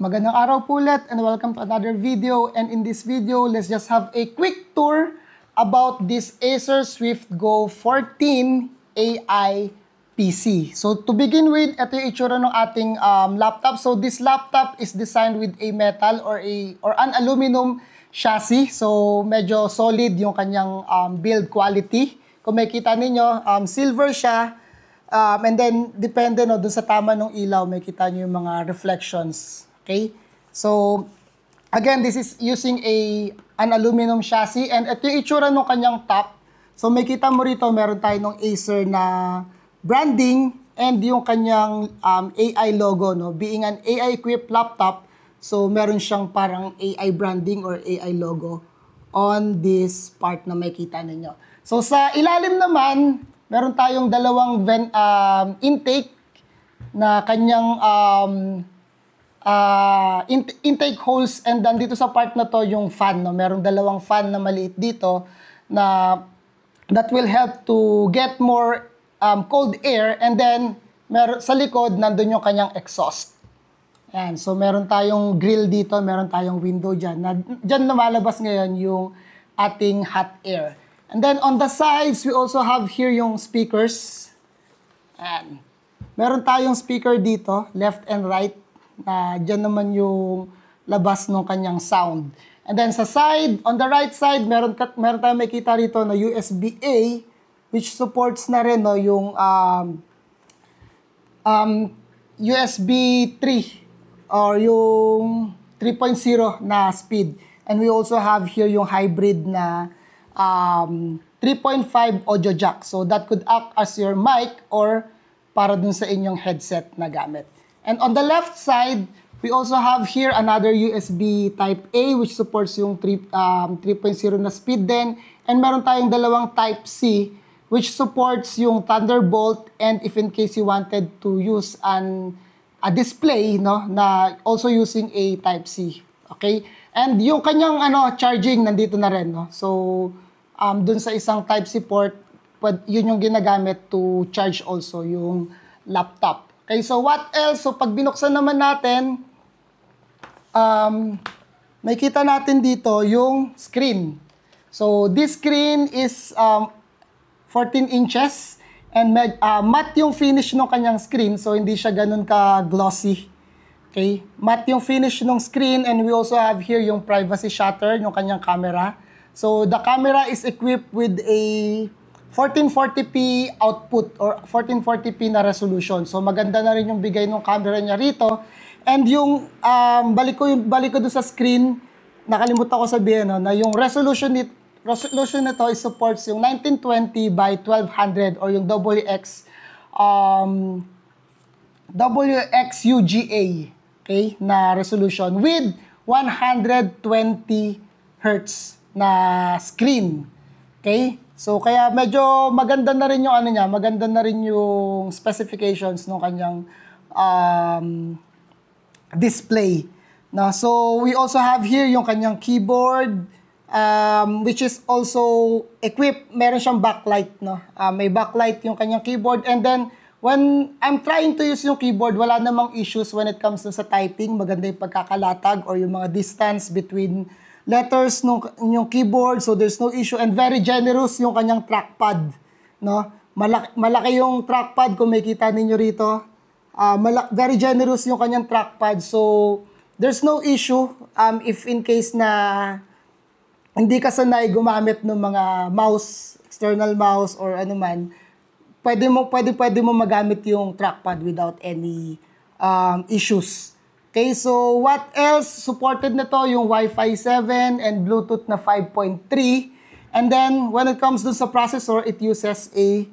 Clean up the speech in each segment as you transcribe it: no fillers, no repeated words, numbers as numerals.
Magandang araw po ulit and welcome to another video. And in this video, let's just have a quick tour about this Acer SwiftGo 14 AI PC. So to begin with, ito yung itsura ng ating laptop. So this laptop is designed with a metal or an aluminum chassis. So medyo solid yung kanyang build quality. Kung makikita ninyo, silver siya. And then, depende dun sa tama ng ilaw, may kita nyo yung mga reflections. Okay? So, again, this is using an aluminum chassis. And ito yung itsura ng kanyang top. So, may kita mo rito, meron tayo ng Acer na branding and yung kanyang AI logo. No? Being an AI-equipped laptop, so meron siyang parang AI branding or AI logo on this part na may kita ninyo. So, sa ilalim naman, meron tayong dalawang intake na kanyang intake holes, and then dito sa part na to yung fan. No? Merong dalawang fan na maliit dito na that will help to get more cold air, and then sa likod nandun yung kanyang exhaust. Yan. So meron tayong grill dito, meron tayong window dyan. Dyan lumalabas ngayon yung ating hot air. And then on the sides, we also have here yung speakers. And meron tayong speaker dito, left and right. Diyan naman yung labas ng kanyang sound. And then sa side, on the right side, meron tayong makita rito na USB-A, which supports na rin no, yung USB 3 or yung 3.0 na speed. And we also have here yung hybrid na 3.5 audio jack. So that could act as your mic or para dun sa inyong headset na gamit. And on the left side, we also have here another USB Type A which supports yung 3.0 na speed din. And meron tayong dalawang Type C which supports yung Thunderbolt, and if in case you wanted to use a display no, na also using a Type C. Okay? And yung kanyang charging nandito na rin. No? So, dun sa isang Type-C port, yun yung ginagamit to charge also yung laptop. Okay, so what else? So, pag binuksan naman natin, may kita natin dito yung screen. So, this screen is 14 inches and matte yung finish ng kanyang screen. So, hindi siya ganun ka-glossy. Okay, matte yung finish ng screen, and we also have here yung privacy shutter, yung kanyang camera. So, the camera is equipped with a 1440p output or 1440p na resolution. So, maganda na rin yung bigay ng camera niya rito. And yung, balik ko dun sa screen, nakalimutan ko sabihin, no, na yung resolution nito is supports yung 1920 by 1200 or yung WXUGA, okay, na resolution with 120 Hz na screen. Okay? So, kaya medyo maganda na rin yung maganda na rin yung specifications ng kanyang display. No? So, we also have here yung kanyang keyboard, which is also equipped, meron siyang backlight. No? May backlight yung kanyang keyboard, and then, when I'm trying to use yung keyboard, wala namang issues when it comes to sa typing. Maganda yung pagkakalatag or yung mga distance between letters ng yung keyboard, so there's no issue, and very generous yung kanyang trackpad, no? Malaki yung trackpad kung makita ninyo rito. Very generous yung kanyang trackpad, so there's no issue if in case na hindi ka sanay gumamit ng mga mouse, external mouse or ano man, pwede mo magamit yung trackpad without any issues. Okay, so what else? Supported na to yung Wi-Fi 7 and Bluetooth na 5.3. And then, when it comes to sa processor, it uses a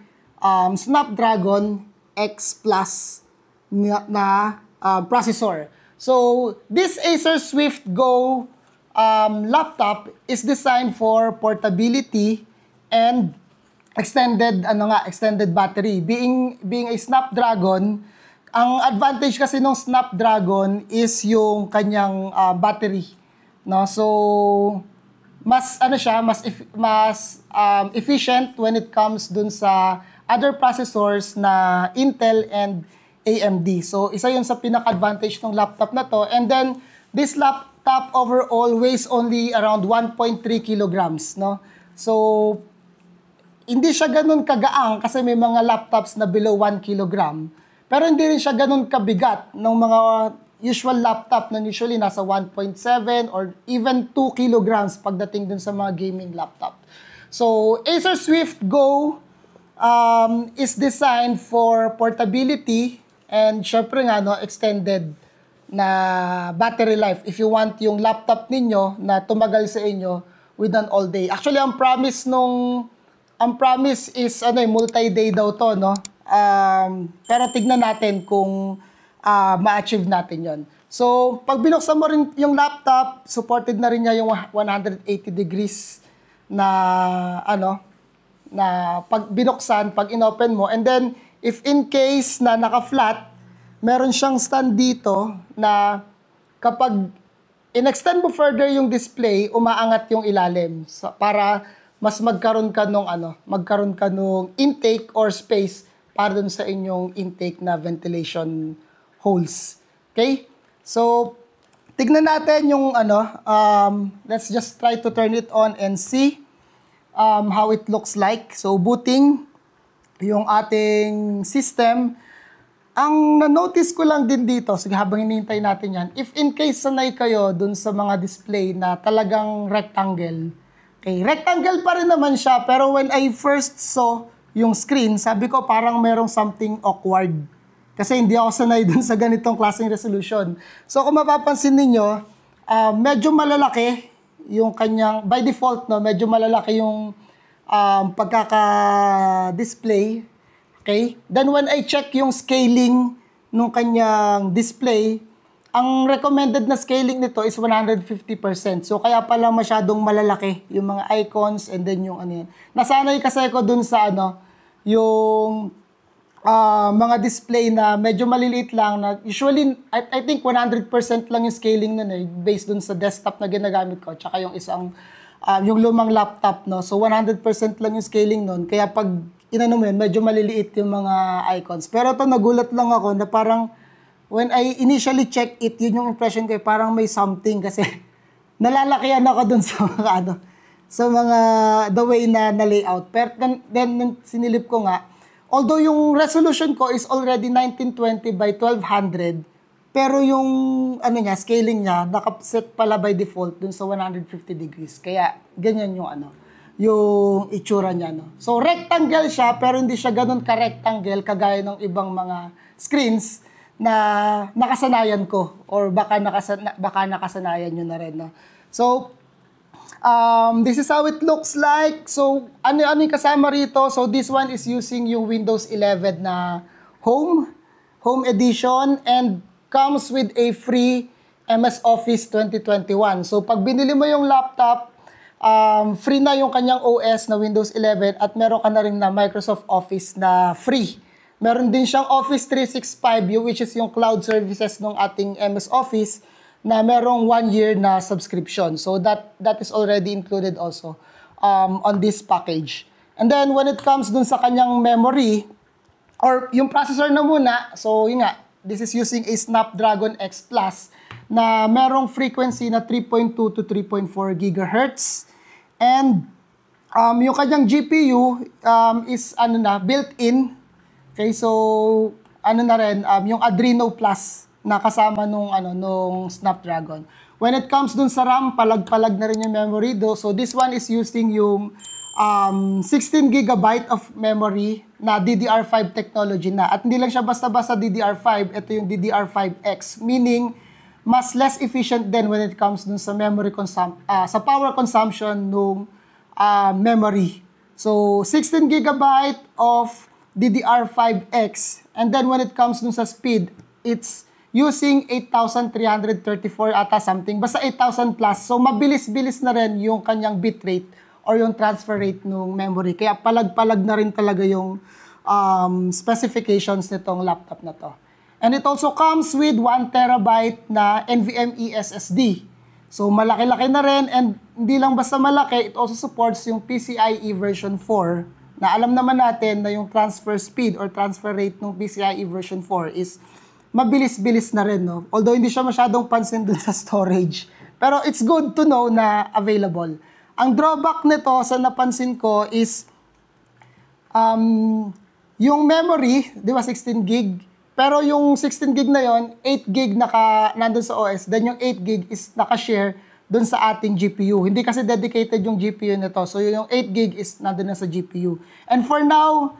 Snapdragon X Plus na processor. So, this Acer SwiftGo laptop is designed for portability and extended battery. Being a Snapdragon, ang advantage kasi ng Snapdragon is yung kanyang battery, no? So mas efficient when it comes dun sa other processors na Intel and AMD. So, isa yun sa pinaka-advantage ng laptop na to. And then, this laptop overall weighs only around 1.3 kilograms, no? So, hindi siya ganun kagaang kasi may mga laptops na below 1 kilogram. Pero hindi rin siya ganun kabigat ng mga usual laptop na usually nasa 1.7 or even 2 kilograms pagdating dun sa mga gaming laptop. So, Acer Swift Go is designed for portability and syempre nga, no, extended na battery life if you want yung laptop ninyo na tumagal sa inyo with an all day. Actually, ang promise is multi-day daw to, no? Pero tignan natin kung ma-achieve natin yon. So, pag binuksan mo rin yung laptop, supported na rin niya yung 180 degrees na pag binuksan, pag inopen mo. And then, if in case na naka-flat, meron siyang stand dito na kapag in-extend mo further yung display, umaangat yung ilalim para mas magkaroon ka nung intake or space para dun sa inyong intake na ventilation holes. Okay? So, tignan natin yung let's just try to turn it on and see how it looks like. So, booting yung ating system. Ang na-notice ko lang din dito, sige habang hinihintay natin yan, if in case sanay kayo dun sa mga display na talagang rectangle, okay, rectangle pa rin naman siya, pero when I first saw yung screen, sabi ko parang merong something awkward. Kasi hindi ako sanay dun sa ganitong klaseng resolution. So kung mapapansin ninyo, medyo malalaki yung kanyang, by default, no, medyo malalaki yung pagkaka-display. Okay? Then when I check yung scaling nung kanyang display, ang recommended na scaling nito is 150%. So kaya pala masyadong malalaki yung mga icons and then yung yan. Nasanay kasi ako dun sa yung mga display na medyo maliliit lang na usually I think 100% lang yung scaling nun based dun sa desktop na ginagamit ko tsaka yung isang yung lumang laptop, no. So 100% lang yung scaling nun. Kaya pag medyo maliliit yung mga icons. Pero ito, nagulat lang ako na parang when I initially check it, yun yung impression ko, parang may something kasi nalalakihan ako dun sa mga sa mga the way na layout. Pero then sinilip ko nga, although yung resolution ko is already 1920 by 1200, pero yung scaling niya nakaset pala by default dun sa 150 degrees. Kaya ganyan yung yung itsura niya, no. So rectangle siya pero hindi siya ganoon ka-rectangle kagaya ng ibang mga screens na nakasanayan ko or baka nakasanayan niyo na rin, no. So this is how it looks like. So ano yung kasama rito? So this one is using yung Windows 11 na Home Edition and comes with a free MS Office 2021. So pag binili mo yung laptop, free na yung kanyang OS na Windows 11 at meron ka na rin na Microsoft Office na free. Meron din siyang Office 365 which is yung cloud services ng ating MS Office na merong 1 year na subscription. So that is already included also on this package. And then when it comes dun sa kanyang memory or yung processor na muna, so yun nga, this is using a Snapdragon X Plus na merong frequency na 3.2 to 3.4 GHz. And yung kanyang GPU is built-in. Okay, so na rin yung Adreno Plus na kasama nung Snapdragon. When it comes dun sa RAM, palag-palag na rin yung memory do. So this one is using yung 16 GB of memory na DDR5 technology na. At hindi lang siya basta-basta DDR5, ito yung DDR5X, meaning mas less efficient din when it comes dun sa memory sa power consumption nung memory. So 16 GB of DDR5X, and then when it comes dun sa speed, it's using 8,334 ata something, basta 8,000 plus. So mabilis-bilis na rin yung kanyang bitrate or yung transfer rate ng memory. Kaya palag-palag na rin talaga yung specifications nitong laptop na to. And it also comes with 1 terabyte na NVMe SSD. So malaki-laki na rin, and hindi lang basta malaki, it also supports yung PCIe version 4 na alam naman natin na yung transfer speed or transfer rate ng PCIe version 4 is mabilis-bilis na rin, no? Although hindi siya masyadong pansin dun sa storage. Pero it's good to know na available. Ang drawback nito sa napansin ko is yung memory, di ba 16 gig? Pero yung 16 gig na yon, 8 gig nandun sa OS, then yung 8 gig is naka-share dun sa ating GPU. Hindi kasi dedicated yung GPU nito. So yung 8 gig is nandun na sa GPU. And for now,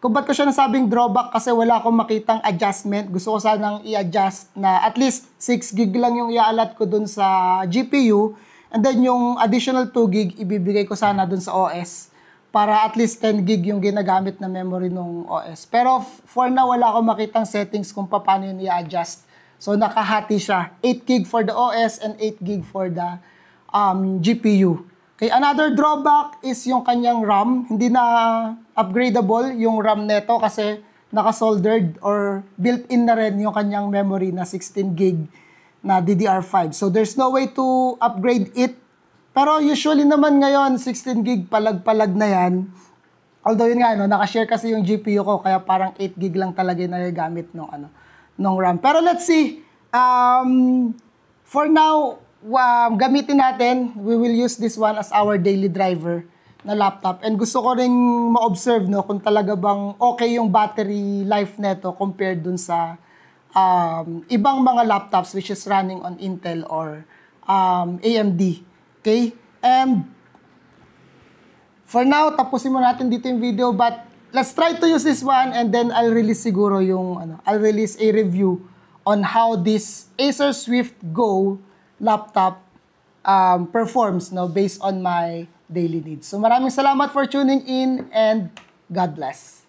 kung ba't ko siya nasabing drawback kasi wala akong makitang adjustment. Gusto ko sanang i-adjust na at least 6 gig lang yung i-allot ko dun sa GPU. And then yung additional 2 gig, ibibigay ko sana dun sa OS para at least 10 gig yung ginagamit na memory ng OS. Pero for now, wala akong makitang settings kung paano yun i-adjust. So nakahati siya. 8 gig for the OS and 8 gig for the GPU. Okay, another drawback is yung kanyang RAM. Hindi na upgradable yung RAM neto kasi naka-soldered or built-in na rin yung kanyang memory na 16 gig na DDR5. So there's no way to upgrade it. Pero usually naman ngayon, 16 gig palag-palag na yan. Although yun nga, nakashare kasi yung GPU ko, kaya parang 8 gig lang talaga yung nagagamit nung RAM. Pero let's see. For now, gamitin natin. We will use this one as our daily driver na laptop. And gusto ko rin ma-observe kung talaga bang okay yung battery life neto compared dun sa ibang mga laptops which is running on Intel or AMD. Okay? And for now, tapusin mo natin dito yung video, but let's try to use this one and then I'll release siguro I'll release a review on how this Acer Swift Go laptop performs based on my daily needs. So maraming salamat for tuning in and God bless.